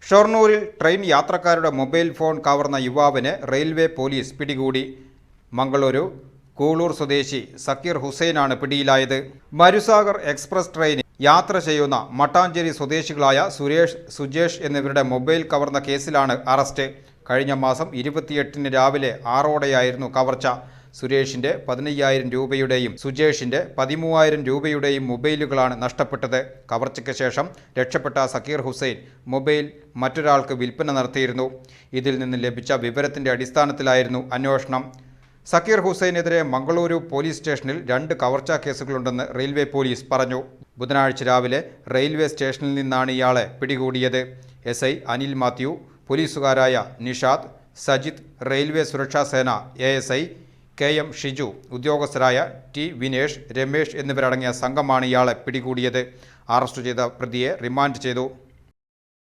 ഷൊർണൂരിൽ train യാത്രക്കാരുടെ mobile phone കവർന്ന യുവാവിനെ റെയിൽവേ പോലീസ് പിടികൂടി. മംഗളൂരു കൂളൂർ സ്വദേശി സക്കീർ ഹുസൈനാണ് പിടിയിലായത്. മരുസാഗർ എക്സ്പ്രസ് ട്രെയിനിൽ യാത്ര ചെയ്യുന്ന മട്ടാഞ്ചേരി സ്വദേശികളായ സുരേഷ്, സുജേഷ് എന്നിവരുടെ മൊബൈൽ കവർന്ന കേസിലാണ് അറസ്റ്റ്. കഴിഞ്ഞ മാസം 28-ന് രാവിലെ 6ഓടെയായിരുന്നു കവർച്ച. സുരേഷിന്റെ 15,000 രൂപയുടെയും സുജേഷിന്റെ 13,000 രൂപയുടെയും മൊബൈലുകളാണ് നഷ്ടപ്പെട്ടത്. കവർച്ചയ്ക്ക് ശേഷം രക്ഷപ്പെട്ട സക്കീർ ഹുസൈൻ മൊബൈൽ മറ്റൊരാൾക്ക് വിൽപ്പന നടത്തിയിരുന്നു. ഇതിൽ നിന്ന് ലഭിച്ച വിവരത്തിന്റെ അടിസ്ഥാനത്തിലായിരുന്നു അന്വേഷണം. സക്കീർ ഹുസൈനെതിരെ മംഗളൂരു പോലീസ് സ്റ്റേഷനിൽ 2 കവർച്ചാ കേസുകളുണ്ടെന്ന് റെയിൽവേ പോലീസ് പറഞ്ഞു. ബുധനാഴ്ച രാവിലെ റെയിൽവേ സ്റ്റേഷനിൽ നിന്നാണ് ഇയാളെ പിടികൂടിയത്. SI അനിൽ മാത്യു, പോലീസുകാരായ നിഷാദ്, സജിത്, റെയിൽവേ സുരക്ഷാ സേന ASI KM Shiju, ഉദ്യോഗസ്ഥരായ T Vinesh, Ramesh എന്നിവരടങ്ങിയ സംഘമാണ് ഇയാളെ പിടികൂടിയത്. അറസ്റ്റ് ചെയ്ത പ്രതിയെ റിമാൻഡ് ചെയ്തു.